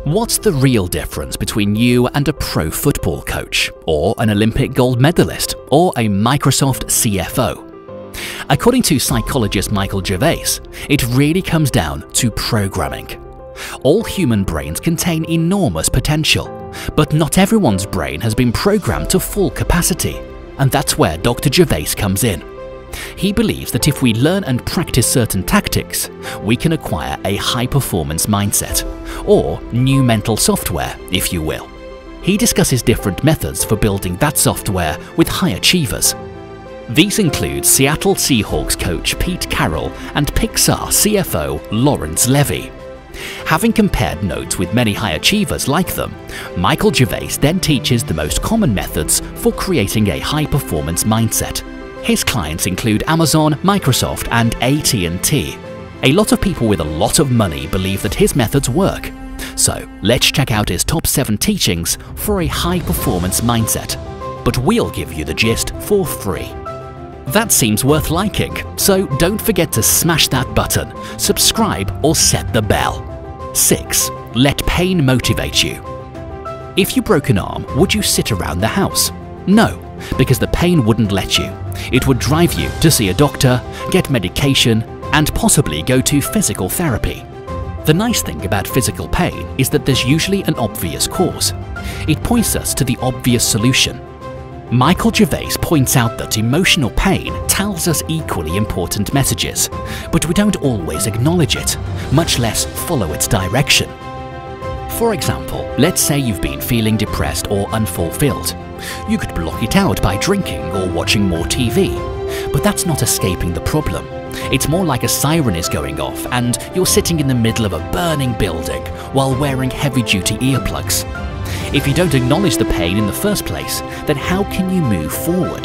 What's the real difference between you and a pro football coach, or an Olympic gold medalist, or a Microsoft CFO? According to psychologist Michael GERVAIS, it really comes down to programming. All human brains contain enormous potential, but not everyone's brain has been programmed to full capacity, and that's where Dr. GERVAIS comes in. He believes that if we learn and practice certain tactics, we can acquire a high-performance mindset, or new mental software, if you will. He discusses different methods for building that software with high achievers. These include Seattle Seahawks coach Pete Carroll and Pixar CFO Lawrence Levy. Having compared notes with many high achievers like them, Michael GERVAIS then teaches the most common methods for creating a high-performance mindset. His clients include Amazon, Microsoft, and AT&T. A lot of people with a lot of money believe that his methods work. So let's check out his top 7 teachings for a high-performance mindset. But we'll give you the gist for free. That seems worth liking, so don't forget to smash that button, subscribe, or set the bell. 6. Let pain motivate you. If you broke an arm, would you sit around the house? No, because the pain wouldn't let you. It would drive you to see a doctor, get medication, and possibly go to physical therapy. The nice thing about physical pain is that there's usually an obvious cause. It points us to the obvious solution. Michael GERVAIS points out that emotional pain tells us equally important messages, but we don't always acknowledge it, much less follow its direction. For example, let's say you've been feeling depressed or unfulfilled. You could block it out by drinking or watching more TV, but that's not escaping the problem. It's more like a siren is going off and you're sitting in the middle of a burning building while wearing heavy-duty earplugs. If you don't acknowledge the pain in the first place, then how can you move forward?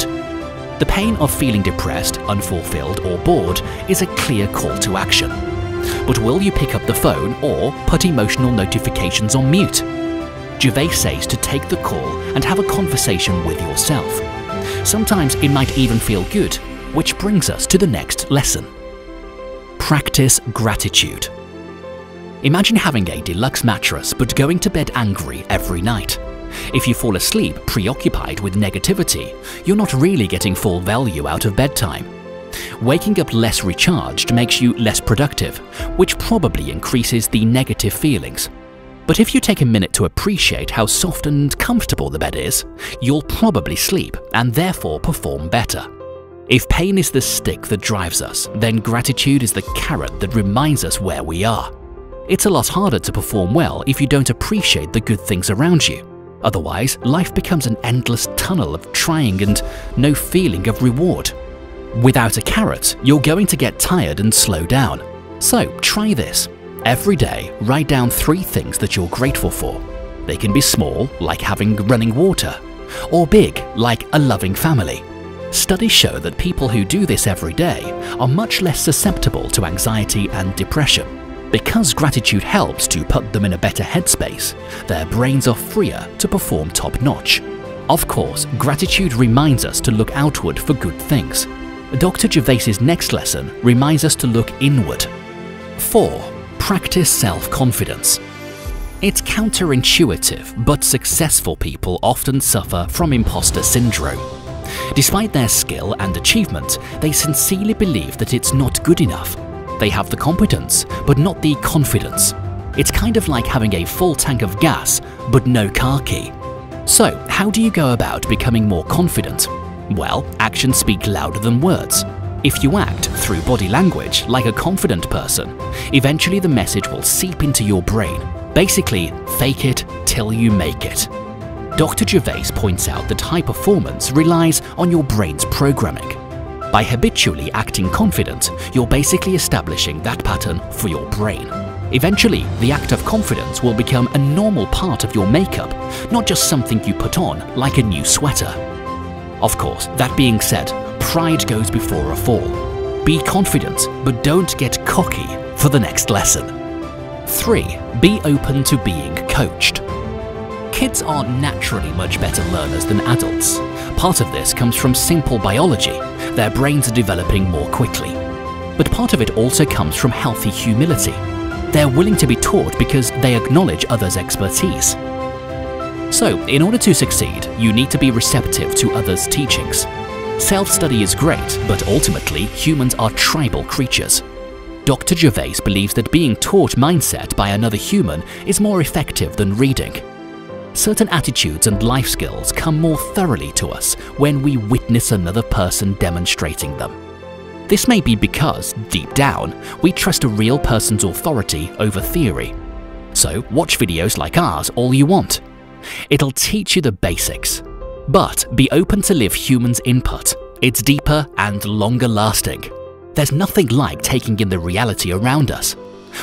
The pain of feeling depressed, unfulfilled, or bored is a clear call to action. But will you pick up the phone or put emotional notifications on mute? GERVAIS says to take the call and have a conversation with yourself. Sometimes it might even feel good, which brings us to the next lesson. Practice gratitude. Imagine having a deluxe mattress but going to bed angry every night. If you fall asleep preoccupied with negativity, you're not really getting full value out of bedtime. Waking up less recharged makes you less productive, which probably increases the negative feelings. But if you take a minute to appreciate how soft and comfortable the bed is, you'll probably sleep and therefore perform better. If pain is the stick that drives us, then gratitude is the carrot that reminds us where we are. It's a lot harder to perform well if you don't appreciate the good things around you. Otherwise, life becomes an endless tunnel of trying and no feeling of reward. Without a carrot, you're going to get tired and slow down. So try this. Every day, write down 3 things that you're grateful for. They can be small, like having running water, or big, like a loving family. Studies show that people who do this every day are much less susceptible to anxiety and depression. Because gratitude helps to put them in a better headspace, their brains are freer to perform top-notch. Of course, gratitude reminds us to look outward for good things. Dr. GERVAIS's next lesson reminds us to look inward. 4. Practice self-confidence. It's counterintuitive, but successful people often suffer from imposter syndrome. Despite their skill and achievement, they sincerely believe that it's not good enough. They have the competence, but not the confidence. It's kind of like having a full tank of gas, but no car key. So, how do you go about becoming more confident? Well, actions speak louder than words. If you act through body language like a confident person, eventually the message will seep into your brain. Basically, fake it till you make it. Dr. GERVAIS points out that high performance relies on your brain's programming. By habitually acting confident, you're basically establishing that pattern for your brain. Eventually, the act of confidence will become a normal part of your makeup, not just something you put on like a new sweater. Of course, that being said, pride goes before a fall. Be confident, but don't get cocky for the next lesson. 3. Be open to being coached. Kids are naturally much better learners than adults. Part of this comes from simple biology. Their brains are developing more quickly. But part of it also comes from healthy humility. They're willing to be taught because they acknowledge others' expertise. So, in order to succeed, you need to be receptive to others' teachings. Self-study is great, but ultimately, humans are tribal creatures. Dr. Gervais believes that being taught mindset by another human is more effective than reading. Certain attitudes and life skills come more thoroughly to us when we witness another person demonstrating them. This may be because, deep down, we trust a real person's authority over theory. So watch videos like ours all you want. It'll teach you the basics. But be open to live humans' input. It's deeper and longer lasting. There's nothing like taking in the reality around us.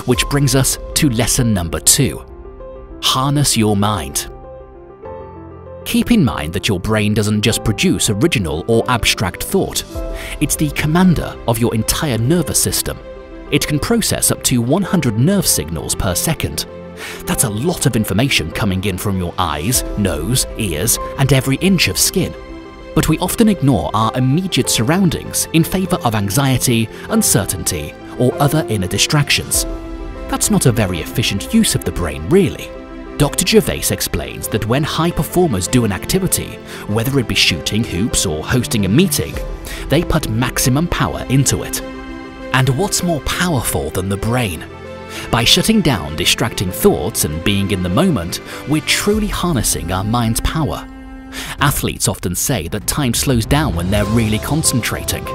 Which brings us to lesson number 2. Harness your mind. Keep in mind that your brain doesn't just produce original or abstract thought. It's the commander of your entire nervous system. It can process up to 100 nerve signals per second. That's a lot of information coming in from your eyes, nose, ears, and every inch of skin. But we often ignore our immediate surroundings in favor of anxiety, uncertainty, or other inner distractions. That's not a very efficient use of the brain, really. Dr. Gervais explains that when high performers do an activity, whether it be shooting hoops or hosting a meeting, they put maximum power into it. And what's more powerful than the brain? By shutting down distracting thoughts and being in the moment, we're truly harnessing our mind's power. Athletes often say that time slows down when they're really concentrating,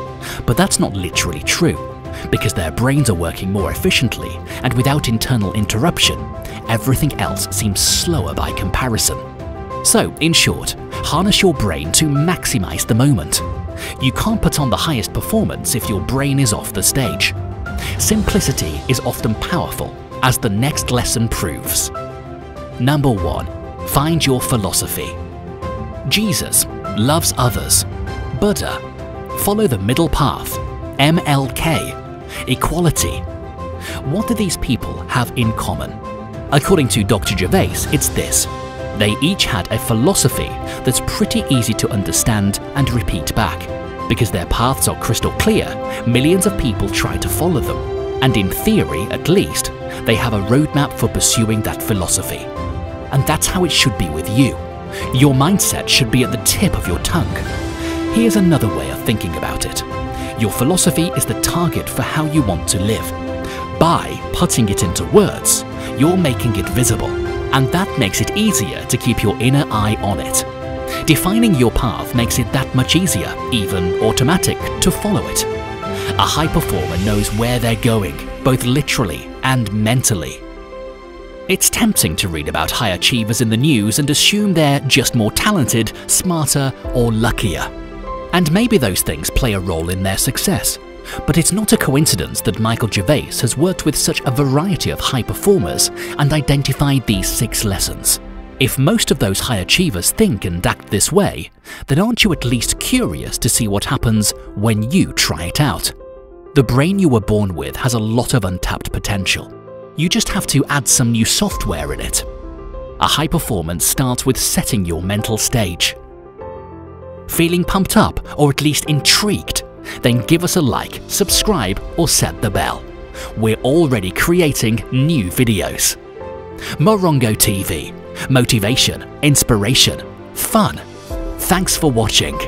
but that's not literally true. Because their brains are working more efficiently, and without internal interruption, everything else seems slower by comparison. So, in short, harness your brain to maximize the moment. You can't put on the highest performance if your brain is off the stage. Simplicity is often powerful, as the next lesson proves. Number 1. Find your philosophy. Jesus loves others. Buddha, follow the middle path. MLK, equality. What do these people have in common? According to Dr. Gervais, it's this. They each had a philosophy that's pretty easy to understand and repeat back. Because their paths are crystal clear, millions of people try to follow them. And in theory, at least, they have a roadmap for pursuing that philosophy. And that's how it should be with you. Your mindset should be at the tip of your tongue. Here's another way of thinking about it. Your philosophy is the target for how you want to live. By putting it into words, you're making it visible, and that makes it easier to keep your inner eye on it. Defining your path makes it that much easier, even automatic, to follow it. A high performer knows where they're going, both literally and mentally. It's tempting to read about high achievers in the news and assume they're just more talented, smarter, or luckier. And maybe those things play a role in their success. But it's not a coincidence that Michael Gervais has worked with such a variety of high performers and identified these 6 lessons. If most of those high achievers think and act this way, then aren't you at least curious to see what happens when you try it out? The brain you were born with has a lot of untapped potential. You just have to add some new software in it. A high performance starts with setting your mental stage. Feeling pumped up or at least intrigued? Then give us a like, subscribe, or set the bell. We're already creating new videos. Morrongo TV. Motivation, inspiration, fun. Thanks for watching.